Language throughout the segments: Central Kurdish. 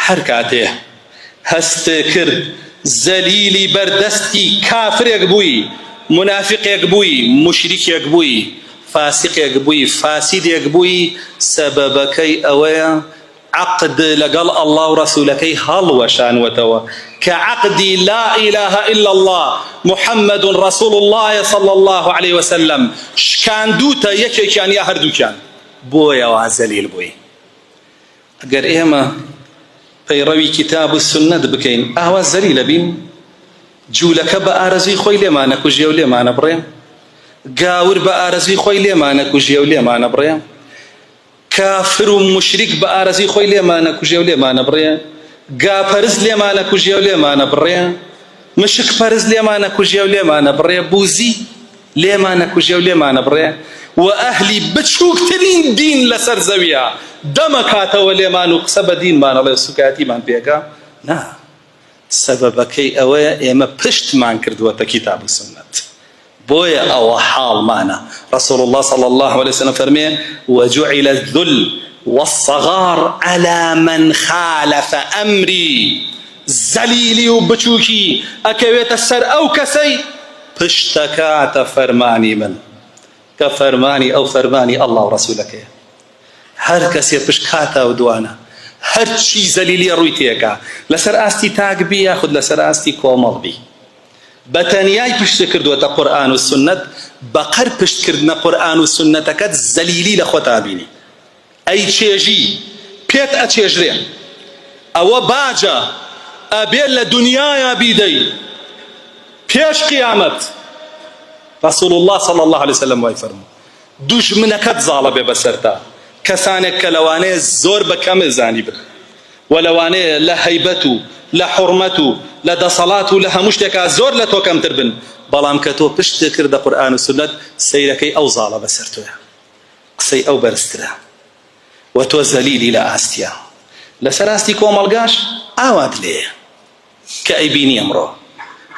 هەر کاتێ هەستێ کرد زەلیلی بەردەستی کافرێک بووی، منافقێک بووی، مشریکێک بووی، فاسقێک بووی، فاسیدێک بووی، سەبەبەکەی ئەوەیە عقد لەگەڵ الله و ڕەسوولەکەی هەڵوەشانوەتەوە کە عقدی لا إله إلا الله محمد رسول الله صلى الله عليه وسلم شکاندوتە یەکێکیان یا هەردووکیان، بۆیەوە زەلیل بووی. ئەگەر ئێمە پەیڕەوی کتاب و سنت بکەین ئاوا زەلیلە بین، جوولەکە بە ئارەزوی خۆی لێمانە کوژێ و لێمانە بڕێ، گاور بە ئارەزوی خۆی لێمانە کوژێ و لێمانە بڕێ، کافر و مشریک بە ئارەزوی خۆی لێمانە کوژێ و لێمانە بڕێ، گاپەرز لێمانە کوژێ و لێمانە بڕێ، مشک پەرز لێمانە کوژێ و لێمانە بڕێ، بوزی لێمانە کوژێ و لێمانە بڕێ، و ئەهلی بچووکترین دین لەسەر زەویە دەمەکاتەوە لێمان و قسە بە دینمانەڵێ و سوکاتیمان پێکا. نا، سەبەبەکەی ئەوەیە ئێمە پشتمان کردووەتە کتاب و سنت، بۆیە ئەوە حاڵمانە. رسول الله صلى الله عليه وسلم فەرمێ وجعل الذل والصغار على من خالف أمري، زەلیلی و بچووکی ئەکەوێتە سەر ئەو کەسەی پشتەکاتە فەرمانی من، کە فەرمانی ئەو فەرمانی الله و ڕەسوولەکەیە. هەر کەسێ پشت کاتە و دوانە هەرچی زەلیلی ڕووی تێکا لەسەر ئاستی تاک بی یاخود لەسەر ئاستی کۆمەڵ بی، بەتەنیای پشت کردووەتە قورئان و سنت، بەقەر پشتکردنە قورئان و سنەتەکەت زەلیلی لە خۆتا بینی، ئەی چێژی پێت ئەچێژرێ، ئەوە باجە ئەبێ لە دنیایا بیدەی پێش قیامەت. رسول الله صلى الله عليه وسلم وای فەرموو دوژمنەکەت زاڵە بێ بەسەرتا، کەسانێک کە لەوانەیە زۆر بەکەمە زانی بن و لەوانەیە لە هەیبەت و لە حورمەت و لە دەسەڵات و لە هەموو شتێکا زۆر لە تۆ کەمتر بن، بەڵام کە تۆ پشت کردە قورئان و سنت سەیرەکەی ئەو زاڵە بەسەر تۆیە، قسەی ئەو بەرزترە و تۆ زەلیلی لە ئاستیە. لەسەر ئاستی کۆمەڵگاش ئاوات لێیە کە ئەیبینی ئەمڕۆ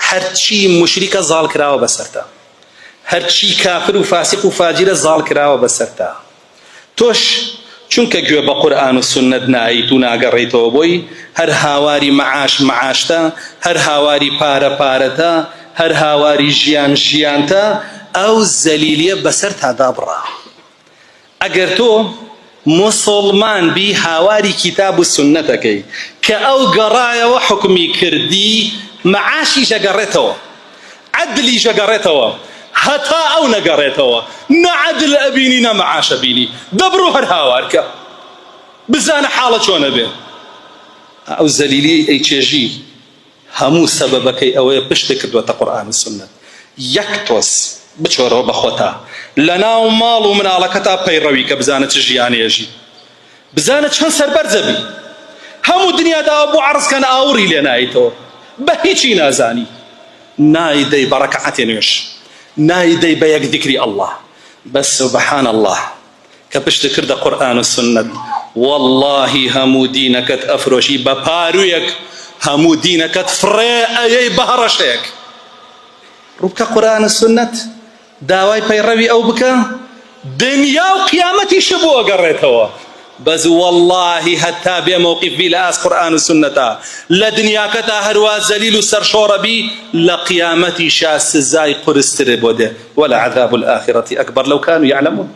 هەرچی مشریکە زاڵ کراوە بەسەرتا، هەرچی کافر و فاسق و فاجرە زاڵ کراوە بەسەرتا. تۆش چونکە گوێ بە قورئان و سنت نایت و ناگەڕێیتەوە بۆی هەر هاواری مەعاش مەعاشتە، هەر هاواری پارە پارەتە، هەر هاواری ژیان ژیانتە، ئەو زەلیلیە بەسەر تادا بڕا. ئەگەر تۆ مسلمان بی هاواری کتاب و سنتەکەی کە ئەو گەڕایەوە حکمی کردی، مەعاشی ژەگەڕێتەوە، عەدلی ژەگەڕێتەوە، هەتا ئەو نەگەڕێتەوە، نە عەدل ئەبینی نە مەعاش ئەبینی، دەبڕۆ هەر هاوارکە بزانە حاڵە چۆنە بێ. ئەو زەلیلی ئەی چێژی هەموو سەبەبەکەی ئەوەیە پشت کردووەتە قورئان و سنت. یەک تۆز بچۆرەوە بە خۆتا لە ناو ماڵ و مناڵەکەتا پەیڕەوی کە بزانە چ ژیانێژی، بزانە چەند سەربەرزە بی، هەموو دنیاداوە بۆ عەرزکەن ئاوڕی لێ نایتەوە، بە هیچی نازانی، نایدەی بە ڕەکەعەتێ نوێش، نایدەی بە یەک ذیکری ئەڵڵاه، بەس سوبحان الله کە پشت کردە قورئان و سنت واللهی هەموو دینەکەت ئەفرۆشی بە پارویەک، هەموو دینەکەت فڕێ ئەیەی بە هەڕەشەیەک. ڕووبکە قورئان و سنت، داوای پەیڕەوی ئەو بکە، دنیا و قیامەتیش بۆ ئەگەڕێتەوە. بەس واللهی هەتا بێ مووقیف بی لە ئاست قورئان و سنەتا، لە دنیاکەتا هەروە زەلیل و سەرشۆڕە بی، لە قیامەتیشا سزای قورسترێ بۆ دێ، وەلەعەذاب الآخرەتی ئەکبەر لەو کانوا یعلەمون.